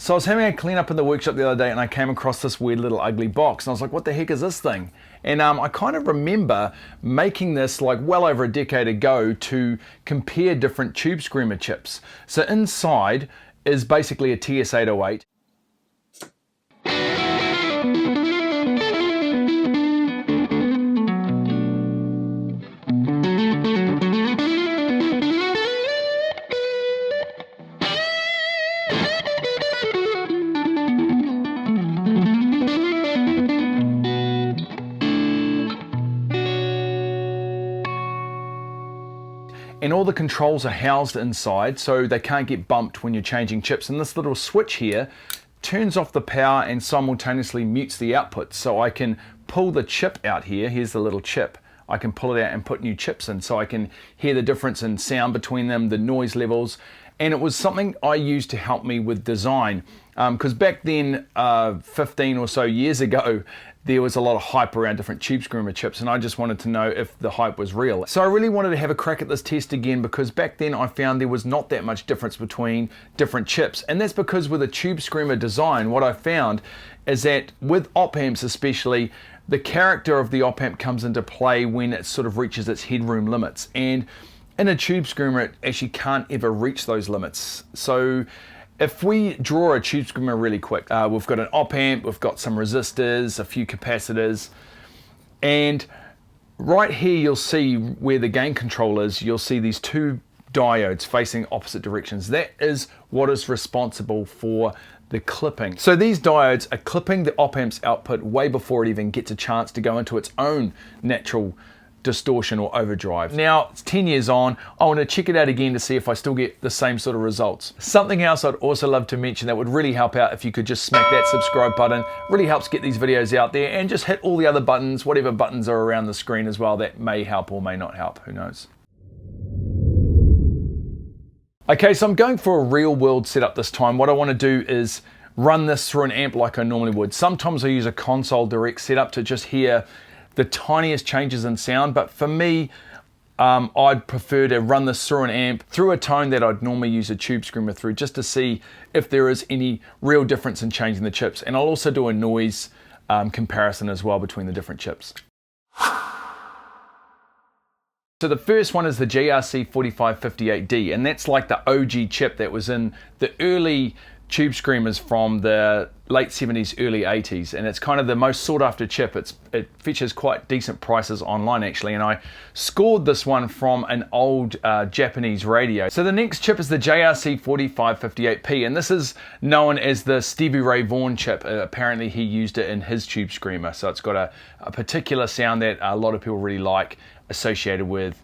So I was having a clean up in the workshop the other day and I came across this weird little ugly box and I was like, what the heck is this thing? And I kind of remember making this like well over a decade ago to compare different Tubescreamer chips. So inside is basically a TS808. And all the controls are housed inside so they can't get bumped when you're changing chips. And this little switch here turns off the power and simultaneously mutes the output. So I can pull the chip out here. Here's the little chip. I can pull it out and put new chips in so I can hear the difference in sound between them, the noise levels. And it was something I used to help me with design. Because back then, 15 or so years ago, there was a lot of hype around different Tubescreamer chips and I just wanted to know if the hype was real. So I really wanted to have a crack at this test again because back then I found there was not that much difference between different chips. And that's because with a Tubescreamer design, what I found is that with op amps especially, the character of the op amp comes into play when it sort of reaches its headroom limits. And in a Tubescreamer, it actually can't ever reach those limits. So if we draw a Tubescreamer really quick, we've got an op amp, we've got some resistors, a few capacitors, and right here you'll see where the gain control is, you'll see these two diodes facing opposite directions. That is what is responsible for the clipping. So these diodes are clipping the op amp's output way before it even gets a chance to go into its own natural distortion or overdrive. Now it's 10 years on, I want to check it out again to see if I still get the same sort of results. Something else I'd also love to mention that would really help out if you could just smack that subscribe button. Really helps get these videos out there, and just hit all the other buttons, whatever buttons are around the screen as well. That may help or may not help, who knows. Okay, so I'm going for a real world setup this time. What I want to do is run this through an amp like I normally would. Sometimes I use a console direct setup to just hear the tiniest changes in sound, but for me, I'd prefer to run this through an amp, through a tone that I'd normally use a Tubescreamer through, just to see if there is any real difference in changing the chips. And I'll also do a noise comparison as well between the different chips. So the first one is the GRC 4558D, and that's like the OG chip that was in the early Tubescreamers from the late 70s, early 80s, and it's kind of the most sought after chip. It features quite decent prices online actually, and I scored this one from an old Japanese radio. So the next chip is the JRC 4558P, and this is known as the Stevie Ray Vaughan chip. Apparently he used it in his Tubescreamer, so it's got a particular sound that a lot of people really like, associated with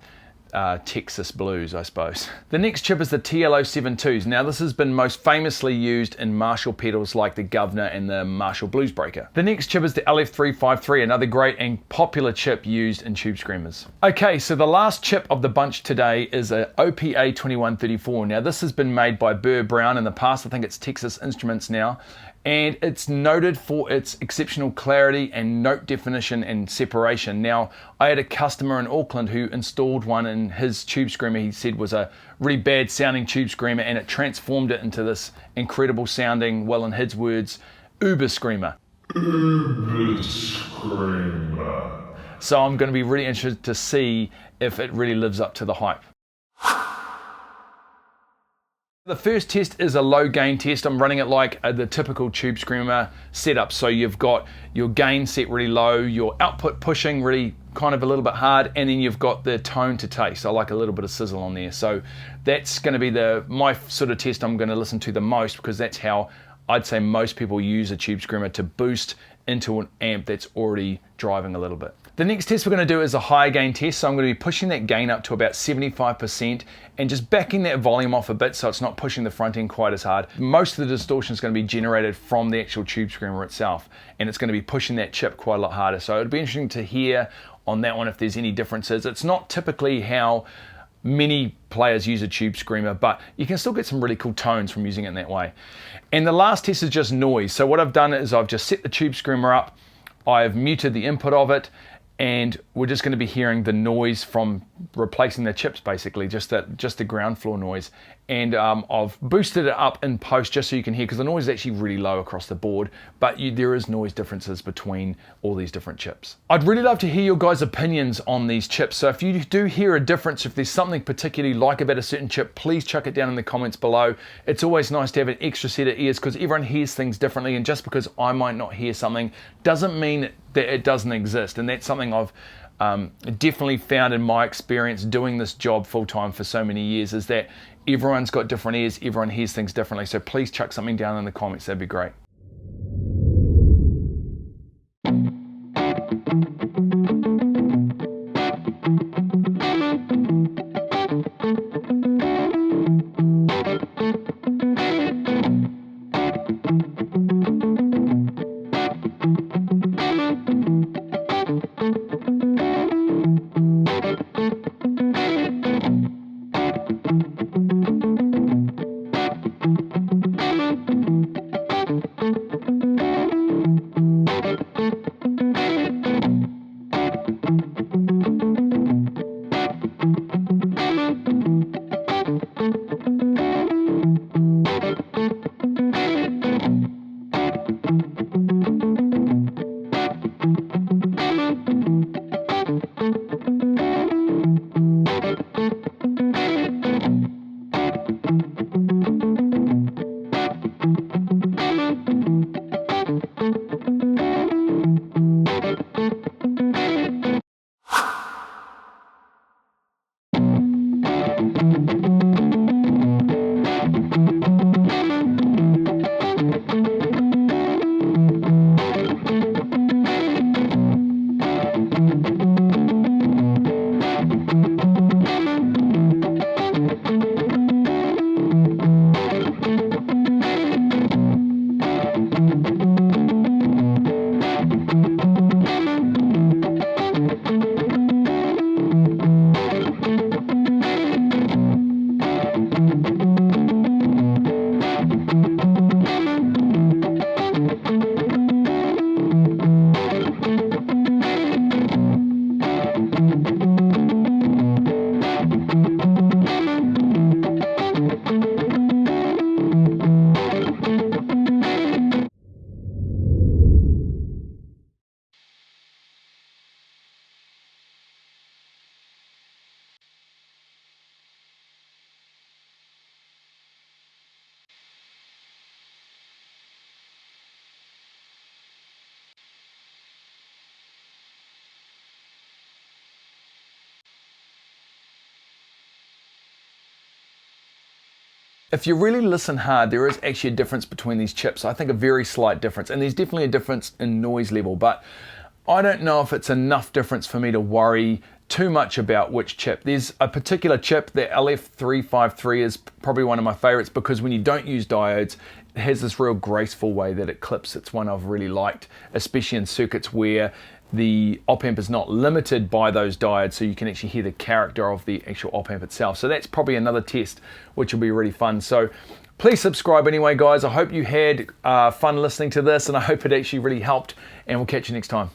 Texas blues, I suppose. The next chip is the TL072s. Now this has been most famously used in Marshall pedals like the Governor and the Marshall Bluesbreaker. The next chip is the LF353, another great and popular chip used in Tubescreamers. Okay, so the last chip of the bunch today is a OPA 2134. Now this has been made by Burr Brown in the past. I think it's Texas Instruments now. And it's noted for its exceptional clarity and note definition and separation. Now, I had a customer in Auckland who installed one in his Tubescreamer. He said was a really bad sounding Tubescreamer, and it transformed it into this incredible sounding, well in his words, Uber Screamer. Uber Screamer. So I'm going to be really interested to see if it really lives up to the hype. The first test is a low gain test. I'm running it like the typical Tubescreamer setup. So you've got your gain set really low, your output pushing really kind of a little bit hard, and then you've got the tone to taste. I like a little bit of sizzle on there. So that's going to be my sort of test I'm going to listen to the most, because that's how I'd say most people use a Tubescreamer to boost into an amp that's already driving a little bit. The next test we're going to do is a high gain test. So I'm going to be pushing that gain up to about 75% and just backing that volume off a bit so it's not pushing the front end quite as hard. Most of the distortion is going to be generated from the actual Tubescreamer itself, and it's going to be pushing that chip quite a lot harder. So it'd be interesting to hear on that one if there's any differences. It's not typically how many players use a Tubescreamer, but you can still get some really cool tones from using it in that way. And the last test is just noise. So what I've done is I've just set the Tubescreamer up, I've muted the input of it, and we're just going to be hearing the noise from replacing the chips, basically, just the ground floor noise. And I've boosted it up in post just so you can hear, because the noise is actually really low across the board, but there is noise differences between all these different chips. I'd really love to hear your guys' opinions on these chips. So if you do hear a difference, if there's something particularly like about a certain chip, please chuck it down in the comments below. It's always nice to have an extra set of ears, because everyone hears things differently, and just because I might not hear something doesn't mean that it doesn't exist. And that's something I've definitely found in my experience doing this job full-time for so many years, is that everyone's got different ears, everyone hears things differently. So please chuck something down in the comments, that'd be great. If you really listen hard, there is actually a difference between these chips. I think a very slight difference, and there's definitely a difference in noise level, but I don't know if it's enough difference for me to worry too much about which chip. There's a particular chip, the LF353 is probably one of my favorites, because when you don't use diodes, it has this real graceful way that it clips. It's one I've really liked, especially in circuits where the op amp is not limited by those diodes, so you can actually hear the character of the actual op amp itself. So that's probably another test which will be really fun. So please subscribe anyway, guys. I hope you had fun listening to this, and I hope it actually really helped, and we'll catch you next time.